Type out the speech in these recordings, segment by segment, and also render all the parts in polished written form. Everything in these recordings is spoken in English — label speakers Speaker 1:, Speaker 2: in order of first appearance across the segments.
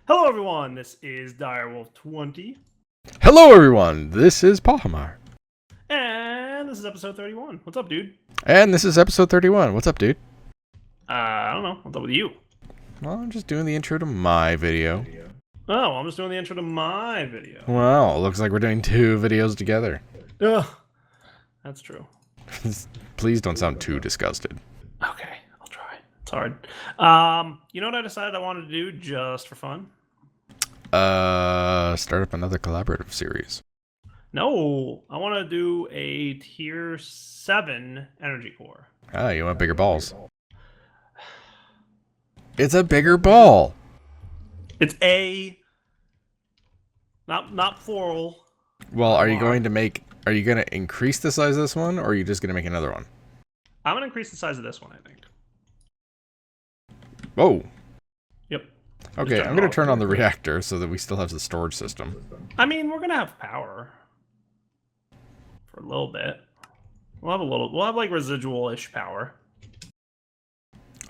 Speaker 1: Hello everyone, this is Direwolf20,
Speaker 2: Hello, everyone. This is Pahimar.
Speaker 1: and this is episode 31. What's up, dude?
Speaker 2: And this is episode 31. What's up, dude?
Speaker 1: I don't know. What's up with you?
Speaker 2: Well, I'm just doing the intro to my video.
Speaker 1: Oh, I'm just doing the intro to my video.
Speaker 2: Well, looks like we're doing two videos together.
Speaker 1: Ugh, that's true.
Speaker 2: Please don't sound too disgusted.
Speaker 1: Okay, I'll try. It's hard. You know what I decided I wanted to do just for fun?
Speaker 2: Start up another collaborative series.
Speaker 1: No, I want to do a tier 7 energy core.
Speaker 2: Ah, you want bigger balls. It's a bigger ball.
Speaker 1: It's a... Not plural.
Speaker 2: Well, are you going to increase the size of this one, or are you just going to make another one?
Speaker 1: I'm going to increase the size of this one, I think.
Speaker 2: Whoa.
Speaker 1: Yep.
Speaker 2: Okay, I'm going to turn on the reactor so that we still have the storage system.
Speaker 1: I mean, we're going to have power. For a little bit. We'll have like residual-ish power.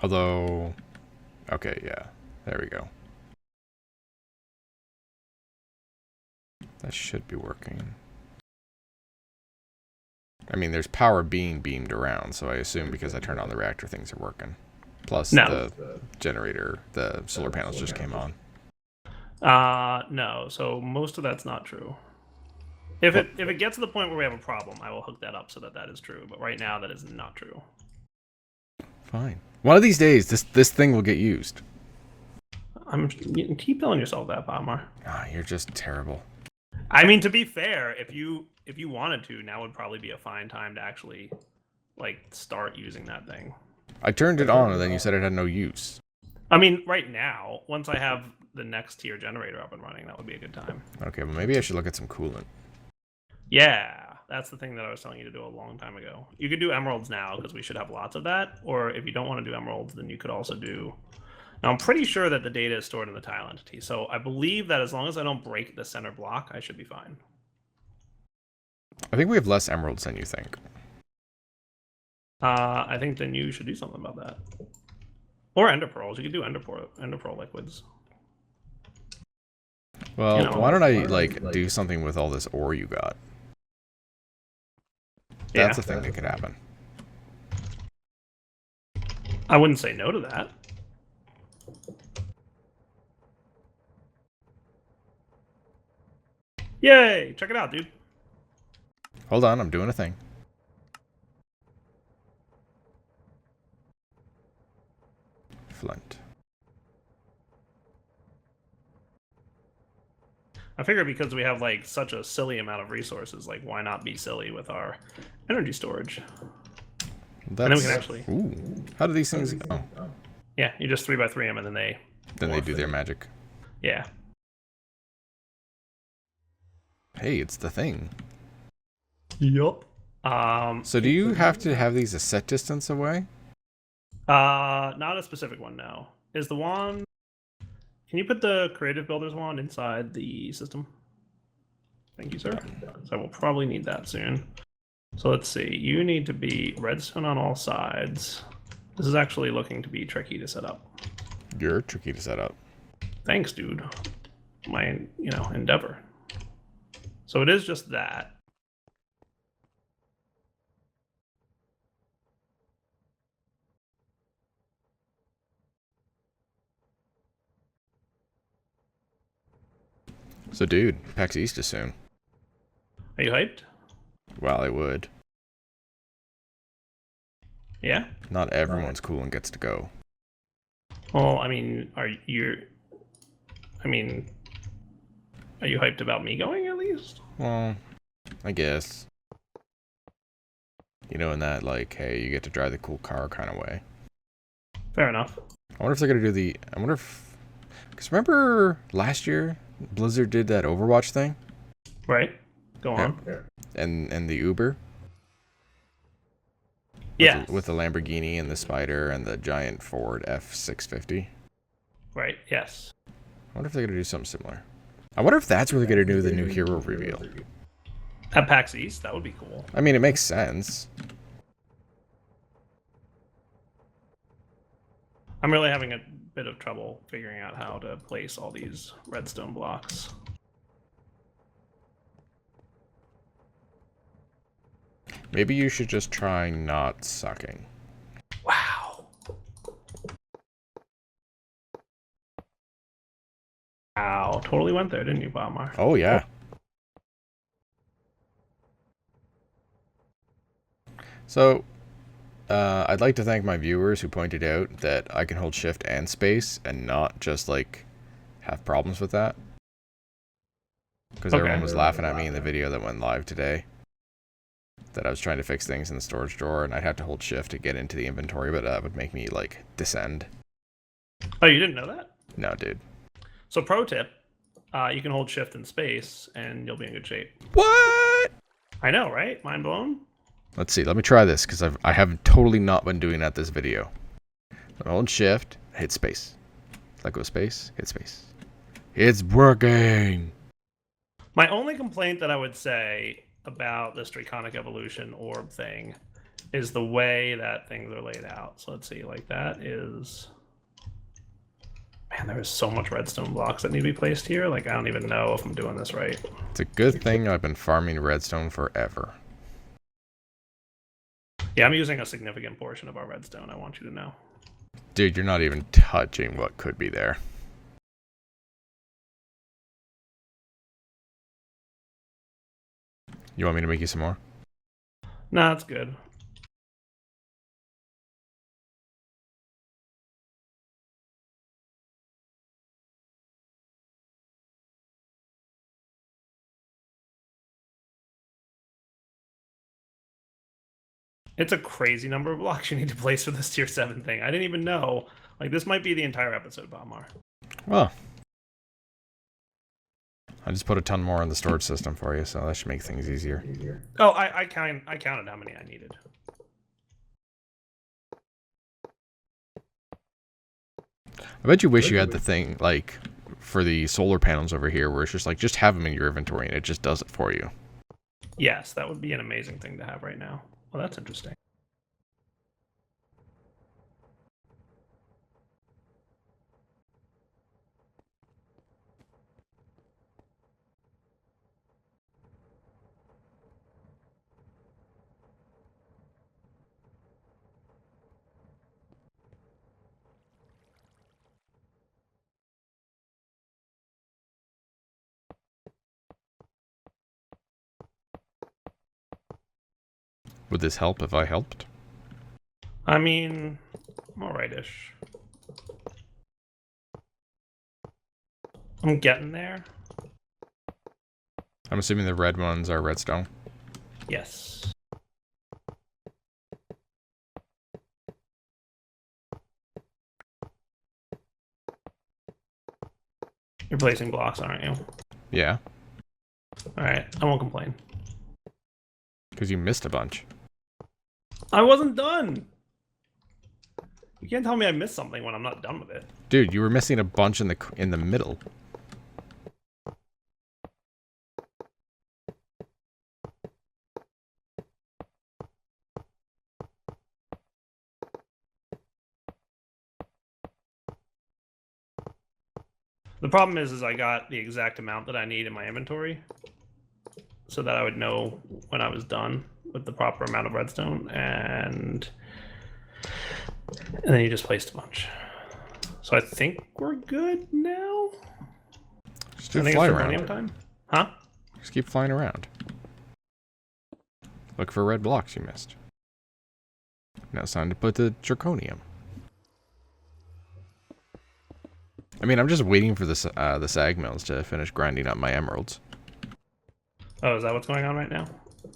Speaker 2: Although, okay, yeah, there we go. That should be working. I mean, there's power being beamed around, so I assume because I turned on the reactor, things are working. Plus, the generator, the solar panels just came on.
Speaker 1: No, so most of that's not true. If it gets to the point where we have a problem, I will hook that up so that that is true. But right now, that is not true.
Speaker 2: Fine. One of these days, this thing will get used.
Speaker 1: You keep telling yourself that, Pahimar.
Speaker 2: Ah, you're just terrible.
Speaker 1: I mean, to be fair, if you wanted to, now would probably be a fine time to actually like start using that thing.
Speaker 2: I turned it on, and then you said it had no use.
Speaker 1: I mean, right now, once I have the next tier generator up and running, that would be a good time.
Speaker 2: Okay, well, maybe I should look at some coolant.
Speaker 1: Yeah, that's the thing that I was telling you to do a long time ago. You could do emeralds now because we should have lots of that. Or if you don't want to do emeralds, then you could also do... Now, I'm pretty sure that the data is stored in the tile entity. So I believe that as long as I don't break the center block, I should be fine.
Speaker 2: I think we have less emeralds than you think.
Speaker 1: I think then you should do something about that. Or ender pearls. You could do ender pearl liquids.
Speaker 2: Well, you know, why don't I, like, do something with all this ore you got? That's a thing that could happen.
Speaker 1: I wouldn't say no to that. Yay! Check it out, dude.
Speaker 2: Hold on, I'm doing a thing. Flint.
Speaker 1: I figure because we have like such a silly amount of resources, like why not be silly with our energy storage? And then we can actually.
Speaker 2: Ooh. How do these things go?
Speaker 1: Yeah, you just 3x3 them and then they.
Speaker 2: Then they do their magic.
Speaker 1: Yeah.
Speaker 2: Hey, it's the thing.
Speaker 1: Yup.
Speaker 2: So do you have to have these a set distance away?
Speaker 1: Not a specific one. No. Is the wand? Can you put the creative builder's wand inside the system? Thank you, sir. So I will probably need that soon. So let's see. You need to be redstone on all sides. This is actually looking to be tricky to set up.
Speaker 2: You're tricky to set up.
Speaker 1: Thanks, dude. My, endeavor. So it is just that.
Speaker 2: So, dude, PAX East is soon.
Speaker 1: Are you hyped?
Speaker 2: Well, I would.
Speaker 1: Yeah?
Speaker 2: Not everyone's cool and gets to go.
Speaker 1: Well, I mean, are you hyped about me going at least?
Speaker 2: Well, I guess. You know, in that, like, hey, you get to drive the cool car kind of way.
Speaker 1: Fair enough.
Speaker 2: I wonder if they're going to do the... I wonder if... Because remember last year, Blizzard did that Overwatch thing?
Speaker 1: Right. Go on.
Speaker 2: And the Uber?
Speaker 1: Yeah.
Speaker 2: With the Lamborghini and the Spider and the giant Ford F650.
Speaker 1: Right, yes.
Speaker 2: I wonder if they're going to do something similar. I wonder if that's where they're going to do the new hero reveal.
Speaker 1: At PAX East? That would be cool.
Speaker 2: I mean, it makes sense.
Speaker 1: I'm really having a bit of trouble figuring out how to place all these redstone blocks.
Speaker 2: Maybe you should just try not sucking.
Speaker 1: Wow. Wow, totally went there, didn't you, Pahimar?
Speaker 2: Oh, yeah. So, I'd like to thank my viewers who pointed out that I can hold shift and space and not just, like, have problems with that. Because everyone was laughing at me in the video that went live today. That I was trying to fix things in the storage drawer, and I'd have to hold shift to get into the inventory, but that would make me, like, descend.
Speaker 1: Oh, you didn't know that?
Speaker 2: No, dude.
Speaker 1: So pro tip, you can hold shift and space, and you'll be in good shape.
Speaker 2: What?
Speaker 1: I know, right? Mind blown?
Speaker 2: Let's see. Let me try this, because I have totally not been doing that this video. I hold shift, hit space. Let go of space, hit space. It's working!
Speaker 1: My only complaint that I would say about this Draconic Evolution orb thing is the way that things are laid out. So let's see, like that is... Man, there is so much redstone blocks that need to be placed here. Like, I don't even know if I'm doing this right.
Speaker 2: It's a good thing I've been farming redstone forever.
Speaker 1: Yeah, I'm using a significant portion of our redstone, I want you to know.
Speaker 2: Dude, you're not even touching what could be there. You want me to make you some more?
Speaker 1: Nah, that's good. It's a crazy number of blocks you need to place for this tier 7 thing. I didn't even know. Like, this might be the entire episode, Pahimar.
Speaker 2: Well, I just put a ton more in the storage system for you, so that should make things easier.
Speaker 1: Oh, I counted how many I needed.
Speaker 2: I bet you wish you had the thing, like, for the solar panels over here, where it's just like, just have them in your inventory and it just does it for you.
Speaker 1: Yes, that would be an amazing thing to have right now. Well, that's interesting.
Speaker 2: Would this help if I helped?
Speaker 1: I mean, I'm alright-ish. I'm getting there.
Speaker 2: I'm assuming the red ones are redstone.
Speaker 1: Yes. You're placing blocks, aren't you?
Speaker 2: Yeah.
Speaker 1: Alright, I won't complain.
Speaker 2: Because you missed a bunch.
Speaker 1: I wasn't done! You can't tell me I missed something when I'm not done with it.
Speaker 2: Dude, you were missing a bunch in the middle.
Speaker 1: The problem is I got the exact amount that I need in my inventory, so that I would know when I was done with the proper amount of redstone, and then you just placed a bunch. So I think we're good now.
Speaker 2: Just do fly around.
Speaker 1: Time? Huh?
Speaker 2: Just keep flying around. Look for red blocks you missed. Now it's time to put the draconium. I mean, I'm just waiting for the sag mills to finish grinding up my emeralds.
Speaker 1: Oh, is that what's going on right now?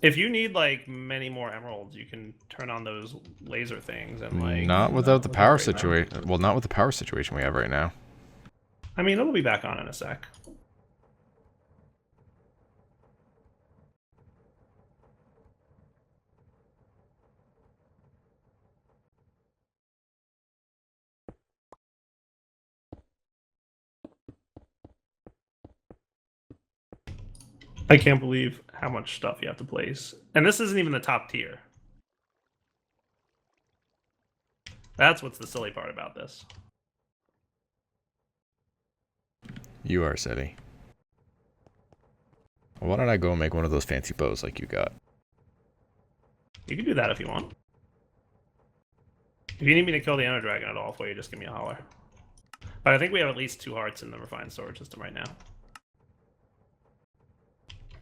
Speaker 1: If you need, like, many more emeralds, you can turn on those laser things and, like...
Speaker 2: Not without the power situation. Well, not with the power situation we have right now.
Speaker 1: I mean, it'll be back on in a sec. I can't believe how much stuff you have to place. And this isn't even the top tier. That's what's the silly part about this.
Speaker 2: You are silly. Well, why don't I go and make one of those fancy bows like you got?
Speaker 1: You can do that if you want. If you need me to kill the Ender Dragon at all for you, just give me a holler. But I think we have at least 2 hearts in the refined storage system right now.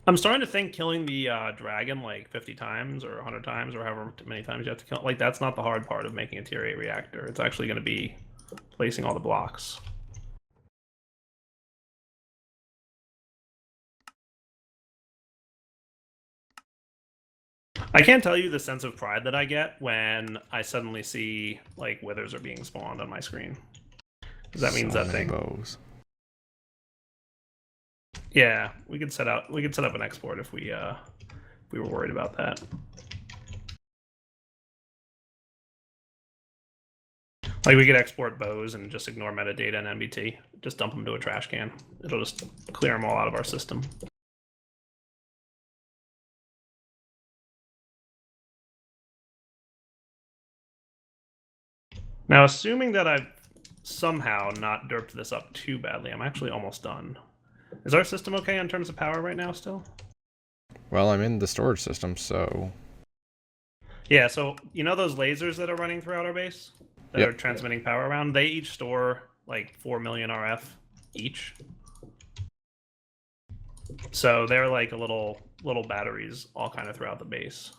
Speaker 1: I'm starting to think killing the dragon like 50 times or 100 times or however many times you have to kill, like that's not the hard part of making a tier 8 reactor. It's actually going to be placing all the blocks. I can't tell you the sense of pride that I get when I suddenly see like withers are being spawned on my screen. Because that means that thing.
Speaker 2: Bows.
Speaker 1: Yeah, we could set up an export if we were worried about that. Like we could export bows and just ignore metadata and NBT. Just dump them to a trash can. It'll just clear them all out of our system. Now, assuming that I've somehow not derped this up too badly, I'm actually almost done. Is our system okay in terms of power right now still?
Speaker 2: Well, I'm in the storage system, so...
Speaker 1: Yeah, so you know those lasers that are running throughout our base? That
Speaker 2: Yep.
Speaker 1: are transmitting power around? They each store like 4 million RF each. So they're like a little batteries all kind of throughout the base.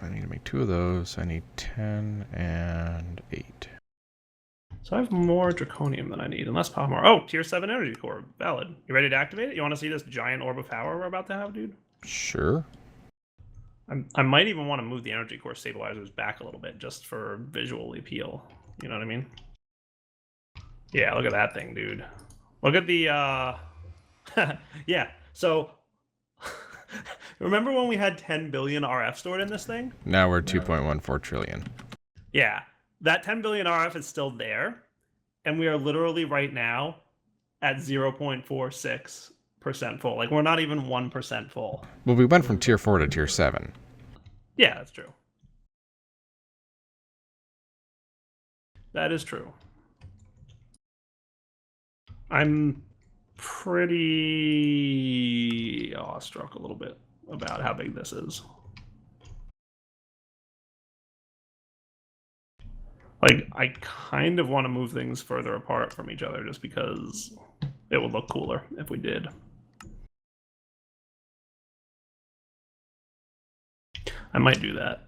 Speaker 2: I need to make 2 of those. I need 10 and 8.
Speaker 1: So I have more draconium than I need, and less Pahimar. Oh, tier 7 energy core. Valid. You ready to activate it? You want to see this giant orb of power we're about to have, dude?
Speaker 2: Sure.
Speaker 1: I might even want to move the energy core stabilizers back a little bit just for visual appeal. You know what I mean? Yeah, look at that thing, dude. Look at the, yeah, so... Remember when we had 10 billion RF stored in this thing?
Speaker 2: Now we're 2.14 trillion.
Speaker 1: Yeah, that 10 billion RF is still there, and we are literally right now at 0.46% full. Like, we're not even 1% full.
Speaker 2: Well, we went from tier 4 to tier 7.
Speaker 1: Yeah, that's true. That is true. I'm pretty awestruck a little bit about how big this is. Like, I kind of want to move things further apart from each other just because it would look cooler if we did. I might do that.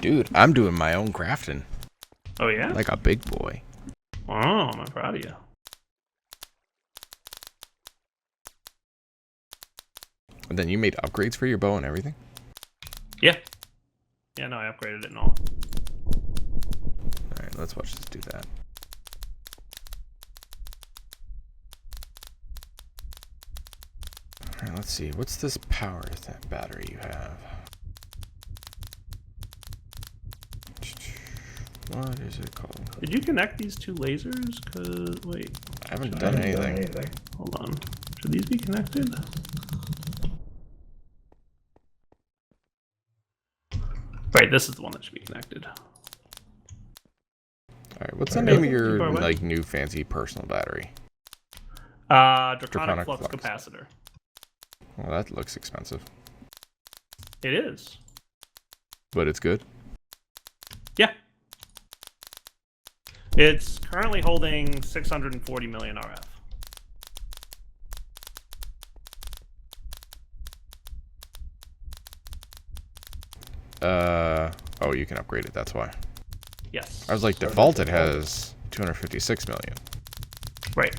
Speaker 2: Dude, I'm doing my own crafting.
Speaker 1: Oh, yeah?
Speaker 2: Like a big boy.
Speaker 1: Oh, I'm proud of you.
Speaker 2: And then you made upgrades for your bow and everything?
Speaker 1: Yeah. Yeah, no, I upgraded it and all.
Speaker 2: Alright, let's watch this do that. Alright, let's see. What's this power that battery you have? What is it called?
Speaker 1: Did you connect these 2 lasers? Cause wait,
Speaker 2: I haven't done anything.
Speaker 1: hold on. Should these be connected? Right, this is the one that should be connected.
Speaker 2: Alright, what's the name of your
Speaker 1: Keep our way.
Speaker 2: like new fancy personal battery?
Speaker 1: Draconic flux capacitor.
Speaker 2: Well, that looks expensive.
Speaker 1: It is.
Speaker 2: But it's good.
Speaker 1: Yeah. It's currently holding 640 million RF.
Speaker 2: Oh, you can upgrade it, that's why.
Speaker 1: Yes.
Speaker 2: I was like, default it has 256 million.
Speaker 1: Right.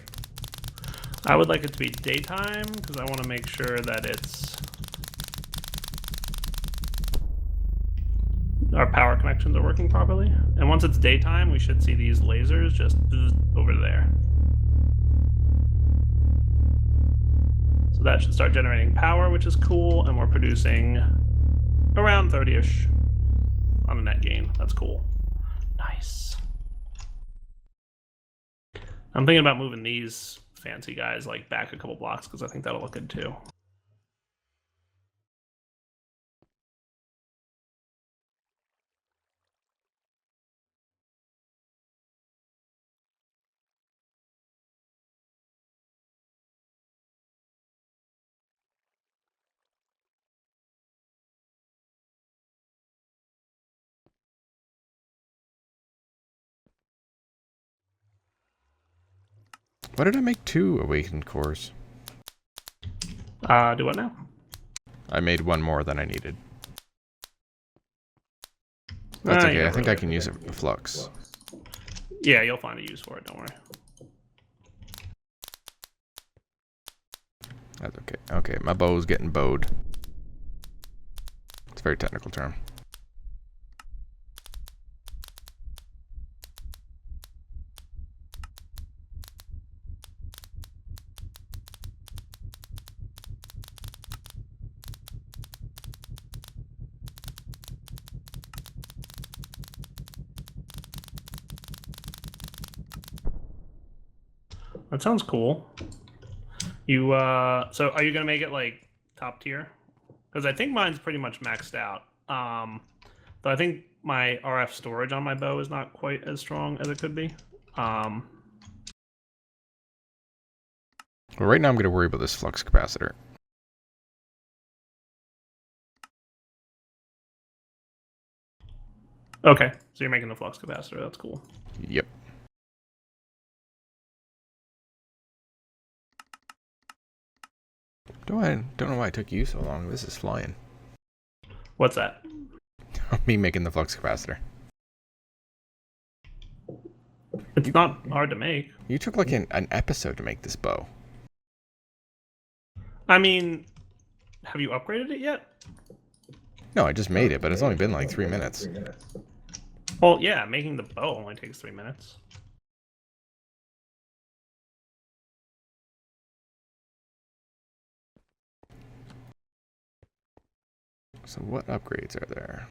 Speaker 1: I would like it to be daytime because I want to make sure that it's our power connections are working properly. And once it's daytime, we should see these lasers just over there. So that should start generating power, which is cool, and we're producing around 30-ish on a net gain. That's cool. Nice. I'm thinking about moving these fancy guys like back a couple blocks because I think that'll look good too.
Speaker 2: Why did I make 2 awakened cores?
Speaker 1: Do what now?
Speaker 2: I made 1 more than I needed. That's okay, I think I can use it for flux.
Speaker 1: Yeah, you'll find a use for it, don't worry.
Speaker 2: That's okay. Okay, my bow's getting bowed. It's a very technical term.
Speaker 1: That sounds cool. You so are you gonna make it like top tier? Because I think mine's pretty much maxed out. Though I think my RF storage on my bow is not quite as strong as it could be.
Speaker 2: Well, right now I'm going to worry about this flux capacitor.
Speaker 1: Okay, so you're making the flux capacitor. That's cool.
Speaker 2: Yep. Don't know why it took you so long. This is flying.
Speaker 1: What's that?
Speaker 2: Me making the flux capacitor.
Speaker 1: It's not hard to make.
Speaker 2: You took like an episode to make this bow.
Speaker 1: I mean, have you upgraded it yet?
Speaker 2: No, I just made it, but it's only been like 3 minutes.
Speaker 1: Well, yeah, making the bow only takes 3 minutes.
Speaker 2: So what upgrades are there?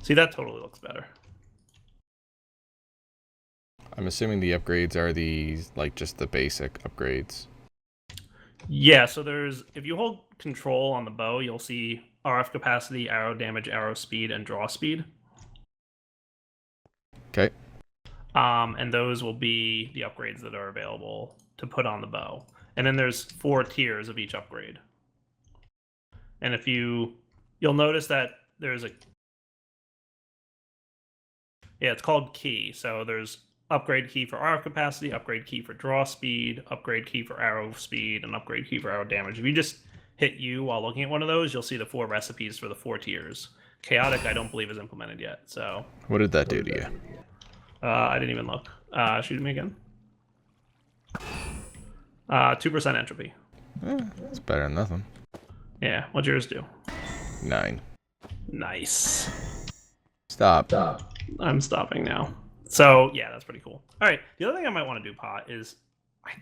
Speaker 1: See, that totally looks better.
Speaker 2: I'm assuming the upgrades are these, like, just the basic upgrades.
Speaker 1: Yeah, so there's, if you hold control on the bow, you'll see RF capacity, arrow damage, arrow speed, and draw speed.
Speaker 2: Okay.
Speaker 1: And those will be the upgrades that are available to put on the bow. And then there's 4 tiers of each upgrade. And if you'll notice that there's it's called key. So there's upgrade key for RF capacity, upgrade key for draw speed, upgrade key for arrow speed, and upgrade key for arrow damage. If you just hit U while looking at one of those, you'll see the 4 recipes for the 4 tiers. Chaotic, I don't believe, is implemented yet. So
Speaker 2: What did that do to you?
Speaker 1: I didn't even look. Shoot me again. 2% entropy.
Speaker 2: It's better than nothing.
Speaker 1: Yeah, what'd yours do?
Speaker 2: 9.
Speaker 1: Nice.
Speaker 2: Stop.
Speaker 1: I'm stopping now. So, yeah, that's pretty cool. All right, the other thing I might want to do, Pot, is I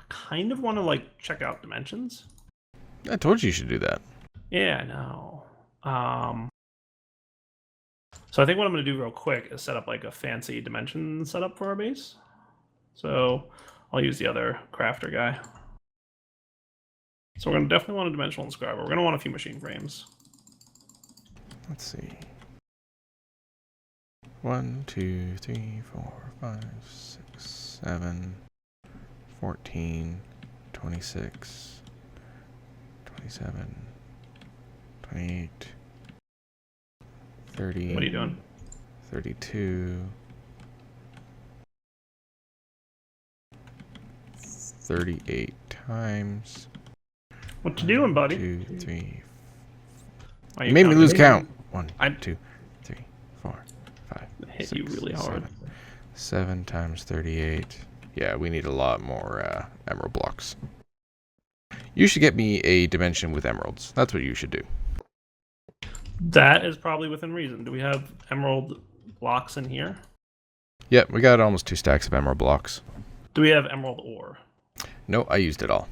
Speaker 1: kind of want to, like, check out dimensions.
Speaker 2: I told you should do that.
Speaker 1: Yeah, I know. So I think what I'm going to do real quick is set up, like, a fancy dimension setup for our base. So I'll use the other crafter guy. So we're going to definitely want a dimensional inscriber. We're going to want a few machine frames.
Speaker 2: Let's see. 1, 2, 3, 4, 5, 6, 7, 14, 26, 27, 28, 30.
Speaker 1: What are you doing?
Speaker 2: 32. 38 times.
Speaker 1: What you doing, buddy?
Speaker 2: 2, 3.
Speaker 1: Why
Speaker 2: You made me lose count. 1,
Speaker 1: I
Speaker 2: 2, 3, 4, 5.
Speaker 1: hit
Speaker 2: 6,
Speaker 1: you really hard.
Speaker 2: 7 times 38. Yeah, we need a lot more emerald blocks. You should get me a dimension with emeralds. That's what you should do.
Speaker 1: That is probably within reason. Do we have emerald blocks in here?
Speaker 2: Yep, we got almost 2 stacks of emerald blocks.
Speaker 1: Do we have emerald ore?
Speaker 2: No, I used it all.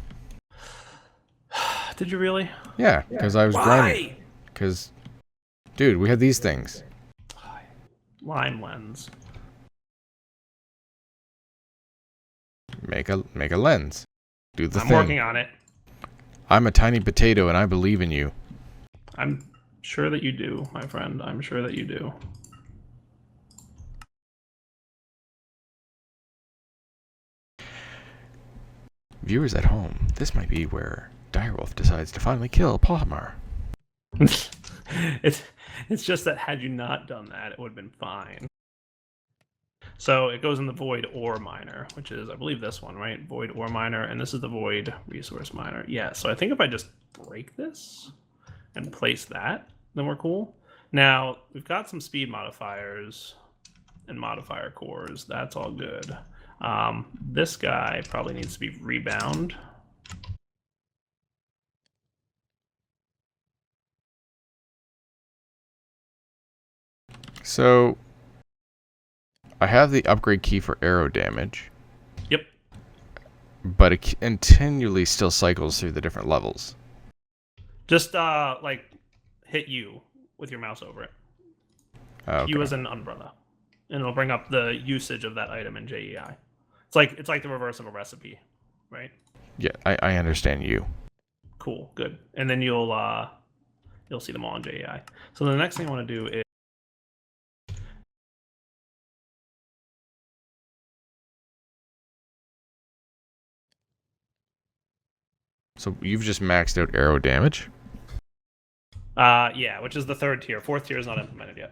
Speaker 1: Did you really?
Speaker 2: Yeah, because I was grinding. Because, dude, we had these things.
Speaker 1: Line lens.
Speaker 2: Make a lens. Do the
Speaker 1: I'm
Speaker 2: thing.
Speaker 1: working on it.
Speaker 2: I'm a tiny potato and I believe in you.
Speaker 1: I'm sure that you do, my friend. I'm sure that you do.
Speaker 2: Viewers at home, this might be where Direwolf decides to finally kill Pahimar.
Speaker 1: It's just that had you not done that, it would have been fine. So it goes in the void ore miner, which is, I believe, this one, right? Void ore miner, and this is the void resource miner. Yeah, so I think if I just break this and place that, then we're cool. Now, we've got some speed modifiers and modifier cores. That's all good. This guy probably needs to be rebound.
Speaker 2: So, I have the upgrade key for arrow damage.
Speaker 1: Yep.
Speaker 2: But it continually still cycles through the different levels.
Speaker 1: Just, like, hit U with your mouse over it.
Speaker 2: Okay.
Speaker 1: U as an umbrella. And it'll bring up the usage of that item in JEI. It's like the reverse of a recipe, right?
Speaker 2: Yeah, I understand you.
Speaker 1: Cool, good. And then you'll see them all in JEI. So the next thing I want to do is
Speaker 2: So you've just maxed out arrow damage?
Speaker 1: yeah, which is the third tier. Fourth tier is not implemented yet.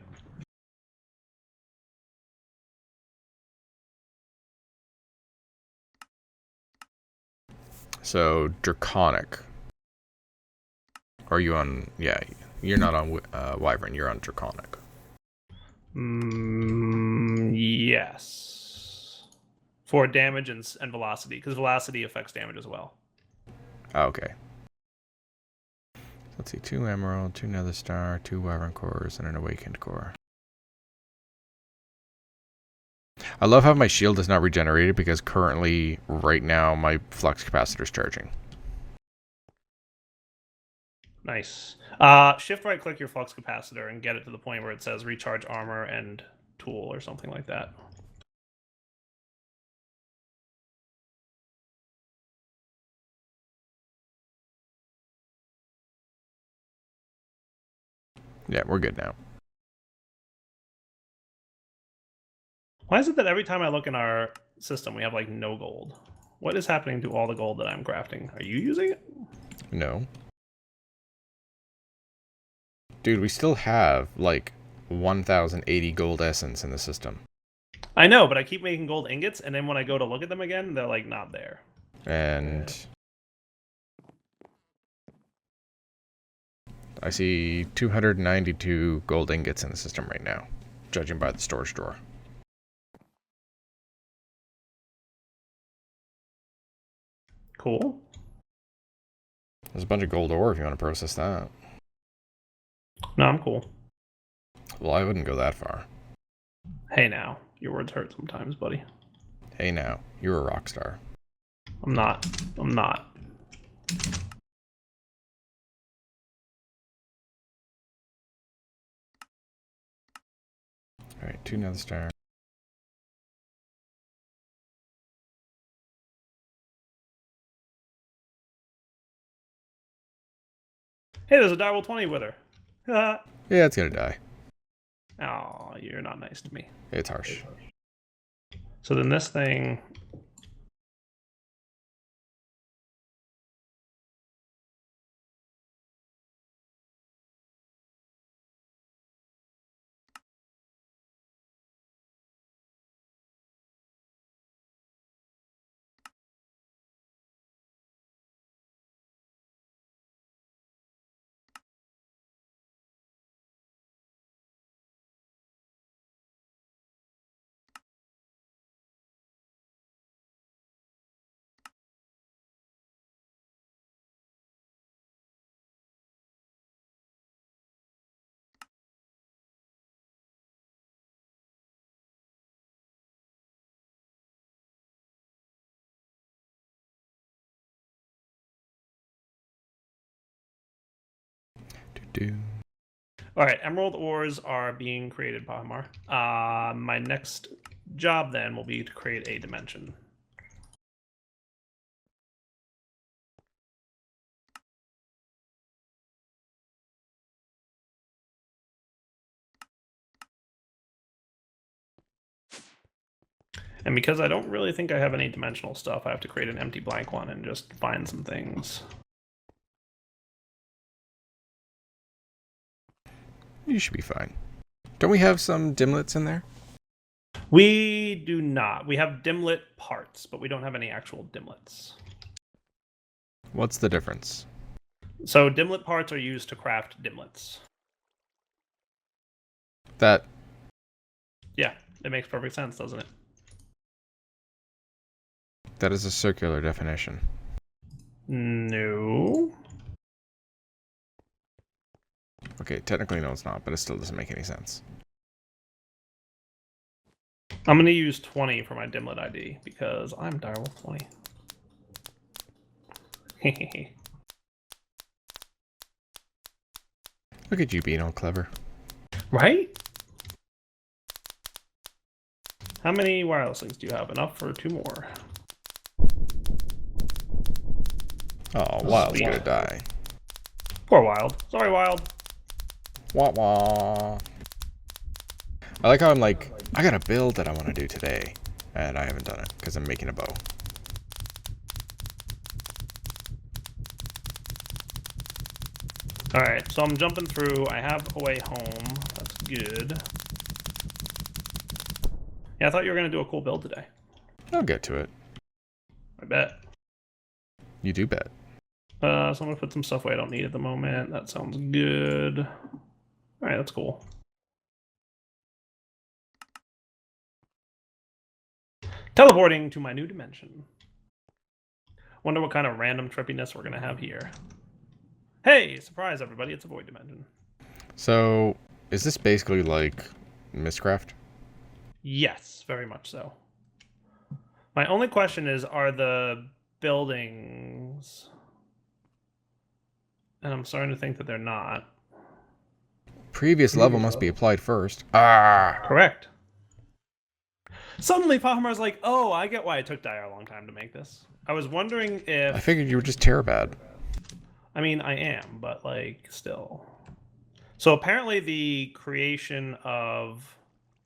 Speaker 2: So, Draconic. Are you on... Yeah, you're not on Wyvern, you're on Draconic.
Speaker 1: Yes. For damage and velocity, because velocity affects damage as well.
Speaker 2: Okay. Let's see, 2 emerald, 2 nether star, 2 wyvern cores, and an awakened core. I love how my shield is not regenerated because currently, right now, my flux capacitor is charging.
Speaker 1: Nice. Shift right click your flux capacitor and get it to the point where it says recharge armor and tool or something like that.
Speaker 2: Yeah, we're good now.
Speaker 1: Why is it that every time I look in our system, we have like no gold? What is happening to all the gold that I'm crafting? Are you using it?
Speaker 2: No. Dude, we still have like 1,080 gold essence in the system.
Speaker 1: I know, but I keep making gold ingots, and then when I go to look at them again, they're like not there.
Speaker 2: And I see 292 gold ingots in the system right now, judging by the storage drawer.
Speaker 1: Cool.
Speaker 2: There's a bunch of gold ore if you want to process that.
Speaker 1: No, I'm cool.
Speaker 2: Well, I wouldn't go that far.
Speaker 1: Hey now, your words hurt sometimes, buddy.
Speaker 2: Hey now, you're a rock star.
Speaker 1: I'm not. I'm not.
Speaker 2: Alright, 2 nether star.
Speaker 1: Hey, there's a Direwolf20 with her.
Speaker 2: Yeah, it's gonna die.
Speaker 1: Oh, you're not nice to me.
Speaker 2: It's harsh.
Speaker 1: So then this thing All right, emerald ores are being created, Pahimar. My next job then will be to create a dimension. And because I don't really think I have any dimensional stuff, I have to create an empty blank one and just find some things.
Speaker 2: You should be fine. Don't we have some dimlets in there?
Speaker 1: We do not. We have dimlet parts, but we don't have any actual dimlets.
Speaker 2: What's the difference?
Speaker 1: So dimlet parts are used to craft dimlets.
Speaker 2: That...
Speaker 1: Yeah, it makes perfect sense, doesn't it?
Speaker 2: That is a circular definition.
Speaker 1: No.
Speaker 2: Okay, technically no it's not, but it still doesn't make any sense.
Speaker 1: I'm going to use 20 for my dimlet ID because I'm Direwolf20.
Speaker 2: Look at you being all clever.
Speaker 1: Right? How many wireless links do you have? Enough for 2 more.
Speaker 2: Oh, Wild's gonna die.
Speaker 1: Poor Wild. Sorry, Wild.
Speaker 2: Wah wah. I like how I'm like, I got a build that I want to do today, and I haven't done it because I'm making a bow.
Speaker 1: Alright, so I'm jumping through. I have a way home. That's good. Yeah, I thought you were going to do a cool build today.
Speaker 2: I'll get to it.
Speaker 1: I bet.
Speaker 2: You do bet.
Speaker 1: So I'm going to put some stuff away I don't need at the moment. That sounds good. Alright, that's cool. Teleporting to my new dimension. Wonder what kind of random trippiness we're going to have here. Hey, surprise everybody, it's a void dimension.
Speaker 2: So, is this basically like Mistcraft?
Speaker 1: Yes, very much so. My only question is, are the buildings... And I'm starting to think that they're not.
Speaker 2: Previous level must be applied first. Ah!
Speaker 1: Correct. Suddenly, Pahimar's like, oh, I get why it took Dire a long time to make this. I was wondering if...
Speaker 2: I figured you were just Terabad.
Speaker 1: I mean, I am, but, like, still. So apparently the creation of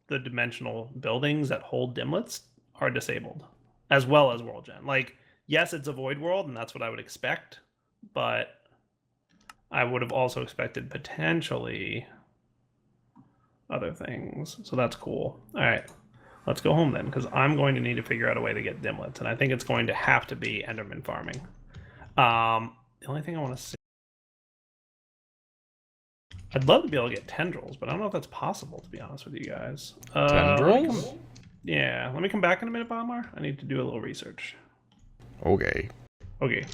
Speaker 1: the dimensional buildings that hold dimlets are disabled, as well as World Gen. Like, yes, it's a void world, and that's what I would expect, but I would have also expected potentially other things. So that's cool. All right. Let's go home then, because I'm going to need to figure out a way to get dimlets, and I think it's going to have to be Enderman farming. The only thing I want to see... I'd love to be able to get tendrils, but I don't know if that's possible, to be honest with you guys.
Speaker 2: Tendrils?
Speaker 1: Yeah, let me come back in a minute, Pahimar. I need to do a little research.
Speaker 2: Okay.
Speaker 1: Okay.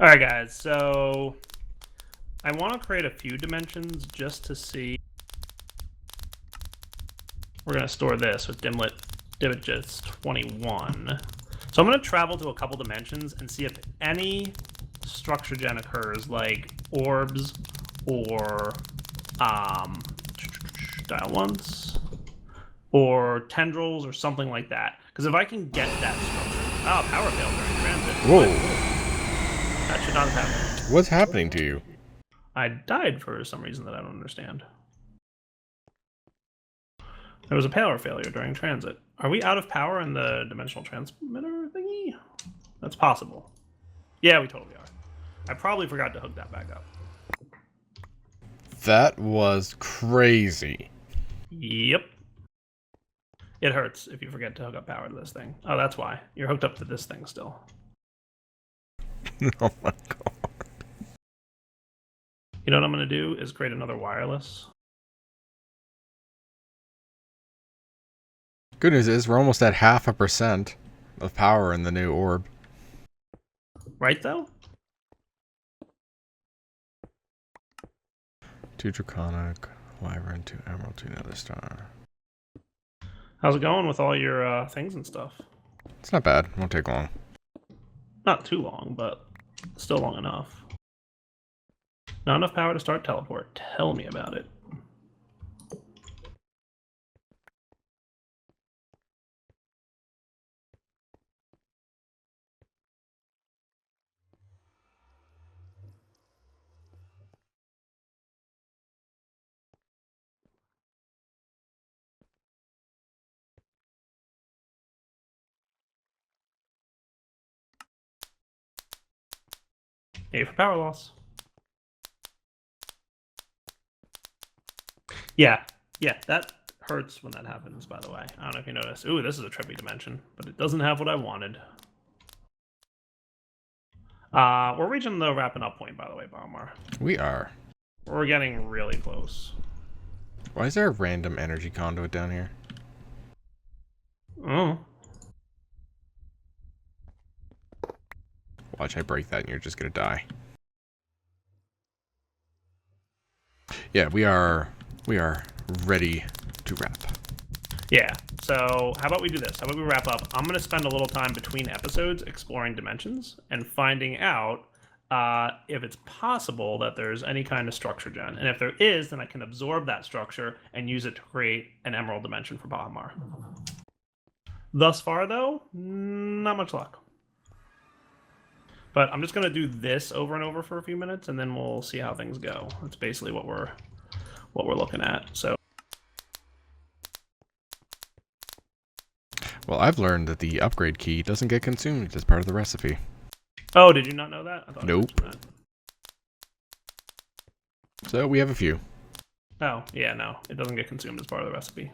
Speaker 1: Alright, guys, so... I want to create a few dimensions just to see... We're going to store this with dimlet just 21. So I'm going to travel to a couple dimensions and see if any structure gen occurs, like orbs or dial once or tendrils or something like that. Because if I can get that structure... Oh, power failed during transit.
Speaker 2: Whoa.
Speaker 1: That should not have happened.
Speaker 2: What's happening to you?
Speaker 1: I died for some reason that I don't understand. There was a power failure during transit. Are we out of power in the dimensional transmitter thingy? That's possible. Yeah, we totally are. I probably forgot to hook that back up.
Speaker 2: That was crazy.
Speaker 1: Yep. It hurts if you forget to hook up power to this thing. Oh, that's why. You're hooked up to this thing still.
Speaker 2: Oh my god.
Speaker 1: You know what I'm going to do is create another wireless.
Speaker 2: Good news is we're almost at 0.5% of power in the new orb.
Speaker 1: Right, though?
Speaker 2: 2 Draconic, Wyvern, 2 Emerald, 2 Nether Star.
Speaker 1: How's it going with all your things and stuff?
Speaker 2: It's not bad. Won't take long.
Speaker 1: Not too long, but still long enough. Not enough power to start teleport. Tell me about it. A for power loss. Yeah, that hurts when that happens, by the way. I don't know if you noticed. Ooh, this is a trippy dimension, but it doesn't have what I wanted. We're reaching the wrapping up point, by the way, Pahimar.
Speaker 2: We are.
Speaker 1: We're getting really close.
Speaker 2: Why is there a random energy conduit down here?
Speaker 1: Oh.
Speaker 2: Watch, I break that and you're just gonna die. Yeah, we are ready to wrap.
Speaker 1: Yeah, so how about we do this? How about we wrap up? I'm going to spend a little time between episodes exploring dimensions and finding out if it's possible that there's any kind of structure gen. And if there is, then I can absorb that structure and use it to create an emerald dimension for Pahimar. Thus far, though, not much luck. But I'm just going to do this over and over for a few minutes, and then we'll see how things go. That's basically what we're looking at. So.
Speaker 2: Well, I've learned that the upgrade key doesn't get consumed as part of the recipe.
Speaker 1: Oh, did you not know that? I thought
Speaker 2: nope.
Speaker 1: That.
Speaker 2: So we have a few.
Speaker 1: Oh, yeah, no. It doesn't get consumed as part of the recipe.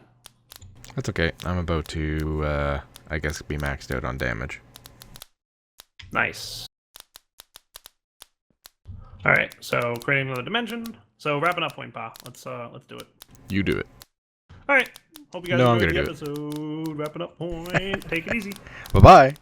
Speaker 2: That's okay. I'm about to, I guess, be maxed out on damage.
Speaker 1: Nice. Alright, so creating another dimension. So wrapping up point, Pa. Let's do it.
Speaker 2: You do it.
Speaker 1: Alright. Hope you guys
Speaker 2: No, I'm
Speaker 1: enjoyed
Speaker 2: gonna
Speaker 1: the episode. Wrapping up point. Take it easy.
Speaker 2: Bye-bye.